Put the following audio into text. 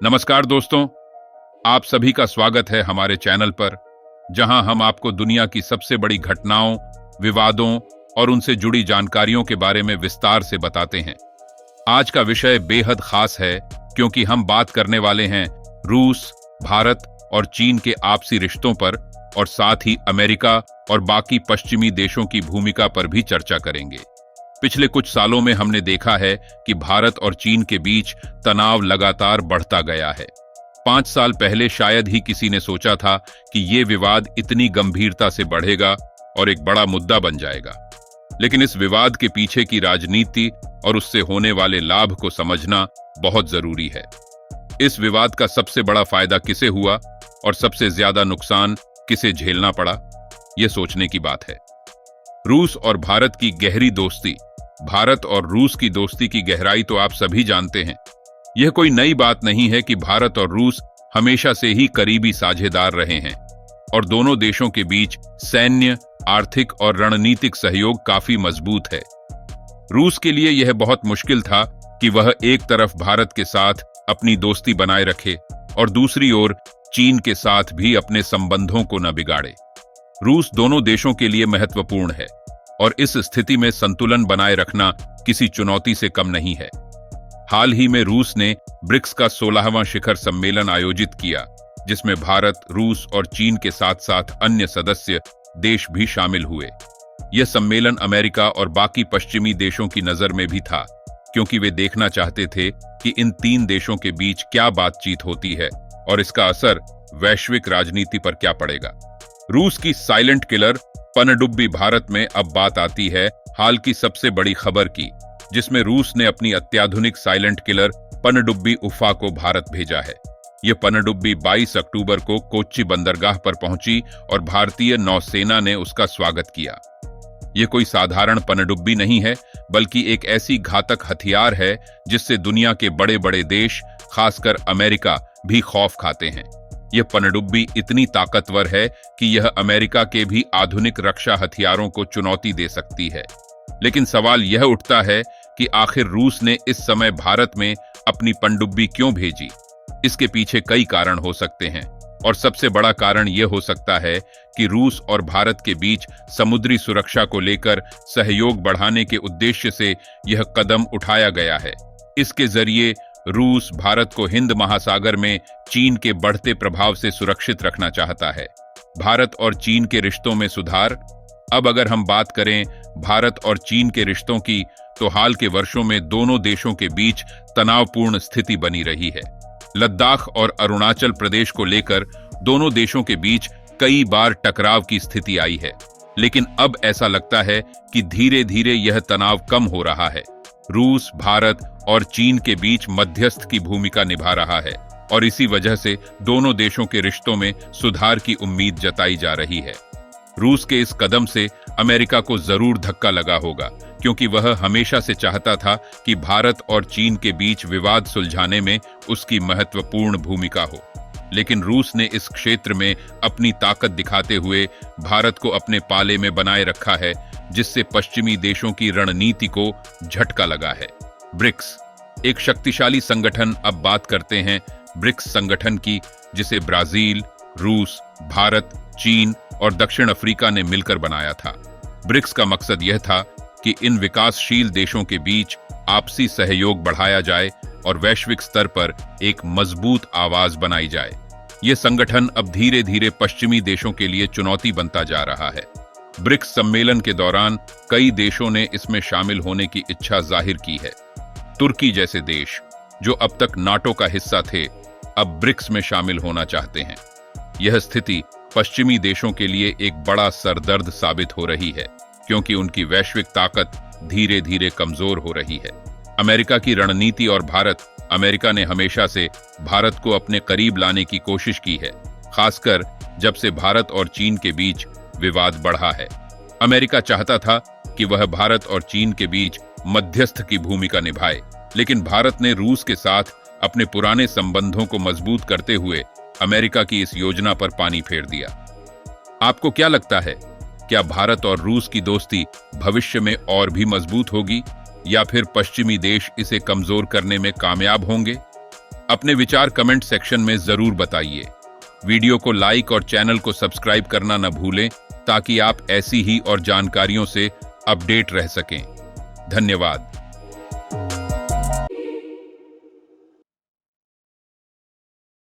नमस्कार दोस्तों, आप सभी का स्वागत है हमारे चैनल पर, जहां हम आपको दुनिया की सबसे बड़ी घटनाओं, विवादों और उनसे जुड़ी जानकारियों के बारे में विस्तार से बताते हैं। आज का विषय बेहद खास है क्योंकि हम बात करने वाले हैं रूस, भारत और चीन के आपसी रिश्तों पर, और साथ ही अमेरिका और बाकी पश्चिमी देशों की भूमिका पर भी चर्चा करेंगे। पिछले कुछ सालों में हमने देखा है कि भारत और चीन के बीच तनाव लगातार बढ़ता गया है। 5 साल पहले शायद ही किसी ने सोचा था कि ये विवाद इतनी गंभीरता से बढ़ेगा और एक बड़ा मुद्दा बन जाएगा। लेकिन इस विवाद के पीछे की राजनीति और उससे होने वाले लाभ को समझना बहुत जरूरी है। इस विवाद का सबसे बड़ा फायदा किसे हुआ और सबसे ज्यादा नुकसान किसे झेलना पड़ा, यह सोचने की बात है। रूस और भारत की गहरी दोस्ती। भारत और रूस की दोस्ती की गहराई तो आप सभी जानते हैं। यह कोई नई बात नहीं है कि भारत और रूस हमेशा से ही करीबी साझेदार रहे हैं और दोनों देशों के बीच सैन्य, आर्थिक और रणनीतिक सहयोग काफी मजबूत है। रूस के लिए यह बहुत मुश्किल था कि वह एक तरफ भारत के साथ अपनी दोस्ती बनाए रखे और दूसरी ओर चीन के साथ भी अपने संबंधों को न बिगाड़े। रूस दोनों देशों के लिए महत्वपूर्ण है और इस स्थिति में संतुलन बनाए रखना किसी चुनौती से कम नहीं है। हाल ही में रूस ने ब्रिक्स का 16वां शिखर सम्मेलन आयोजित किया, जिसमें भारत, रूस और चीन के साथ साथ अन्य सदस्य देश भी शामिल हुए। यह सम्मेलन अमेरिका और बाकी पश्चिमी देशों की नजर में भी था, क्योंकि वे देखना चाहते थे कि इन 3 देशों के बीच क्या बातचीत होती है और इसका असर वैश्विक राजनीति पर क्या पड़ेगा। रूस की साइलेंट किलर पनडुब्बी भारत में अब बात आती है हाल की सबसे बड़ी खबर की, जिसमें रूस ने अपनी अत्याधुनिक साइलेंट किलर पनडुब्बी उफा को भारत भेजा है। यह पनडुब्बी 22 अक्टूबर को कोच्चि बंदरगाह पर पहुंची और भारतीय नौसेना ने उसका स्वागत किया। यह कोई साधारण पनडुब्बी नहीं है, बल्कि एक ऐसी घातक हथियार है जिससे दुनिया के बड़े बड़े देश, खासकर अमेरिका, भी खौफ खाते हैं। यह पनडुब्बी इतनी ताकतवर है कि यह अमेरिका के भी आधुनिक रक्षा हथियारों को चुनौती दे सकती है। लेकिन सवाल यह उठता है कि आखिर रूस ने इस समय भारत में अपनी पनडुब्बी क्यों भेजी। इसके पीछे कई कारण हो सकते हैं और सबसे बड़ा कारण यह हो सकता है कि रूस और भारत के बीच समुद्री सुरक्षा को लेकर सहयोग बढ़ाने के उद्देश्य से यह कदम उठाया गया है। इसके जरिए रूस भारत को हिंद महासागर में चीन के बढ़ते प्रभाव से सुरक्षित रखना चाहता है। भारत और चीन के रिश्तों में सुधार। अब अगर हम बात करें भारत और चीन के रिश्तों की, तो हाल के वर्षों में दोनों देशों के बीच तनावपूर्ण स्थिति बनी रही है। लद्दाख और अरुणाचल प्रदेश को लेकर दोनों देशों के बीच कई बार टकराव की स्थिति आई है, लेकिन अब ऐसा लगता है कि धीरे धीरे यह तनाव कम हो रहा है। रूस, भारत और चीन के बीच मध्यस्थ की भूमिका निभा रहा है और इसी वजह से दोनों देशों के रिश्तों में सुधार की उम्मीद जताई जा रही है। रूस के इस कदम से अमेरिका को जरूर धक्का लगा होगा, क्योंकि वह हमेशा से चाहता था कि भारत और चीन के बीच विवाद सुलझाने में उसकी महत्वपूर्ण भूमिका हो। लेकिन रूस ने इस क्षेत्र में अपनी ताकत दिखाते हुए भारत को अपने पाले में बनाए रखा है, जिससे पश्चिमी देशों की रणनीति को झटका लगा है। ब्रिक्स एक शक्तिशाली संगठन। अब बात करते हैं ब्रिक्स संगठन की, जिसे ब्राजील, रूस, भारत, चीन और दक्षिण अफ्रीका ने मिलकर बनाया था। ब्रिक्स का मकसद यह था कि इन विकासशील देशों के बीच आपसी सहयोग बढ़ाया जाए और वैश्विक स्तर पर एक मजबूत आवाज बनाई जाए। यह संगठन अब धीरे धीरे पश्चिमी देशों के लिए चुनौती बनता जा रहा है। ब्रिक्स सम्मेलन के दौरान कई देशों ने इसमें शामिल होने की इच्छा जाहिर की है। तुर्की जैसे देश, जो अब तक नाटो का हिस्सा थे, अब ब्रिक्स में शामिल होना चाहते हैं। यह स्थिति पश्चिमी देशों के लिए एक बड़ा सरदर्द साबित हो रही है, क्योंकि उनकी वैश्विक ताकत धीरे धीरे कमजोर हो रही है। अमेरिका की रणनीति और भारत। अमेरिका ने हमेशा से भारत को अपने करीब लाने की कोशिश की है, खासकर जब से भारत और चीन के बीच विवाद बढ़ा है। अमेरिका चाहता था कि वह भारत और चीन के बीच मध्यस्थ की भूमिका निभाए, लेकिन भारत ने रूस के साथ अपने पुराने संबंधों को मजबूत करते हुए अमेरिका की इस योजना पर पानी फेर दिया। आपको क्या लगता है, क्या भारत और रूस की दोस्ती भविष्य में और भी मजबूत होगी या फिर पश्चिमी देश इसे कमजोर करने में कामयाब होंगे? अपने विचार कमेंट सेक्शन में जरूर बताइए। वीडियो को लाइक और चैनल को सब्सक्राइब करना न भूलें ताकि आप ऐसी ही और जानकारियों से अपडेट रह सकें। धन्यवाद।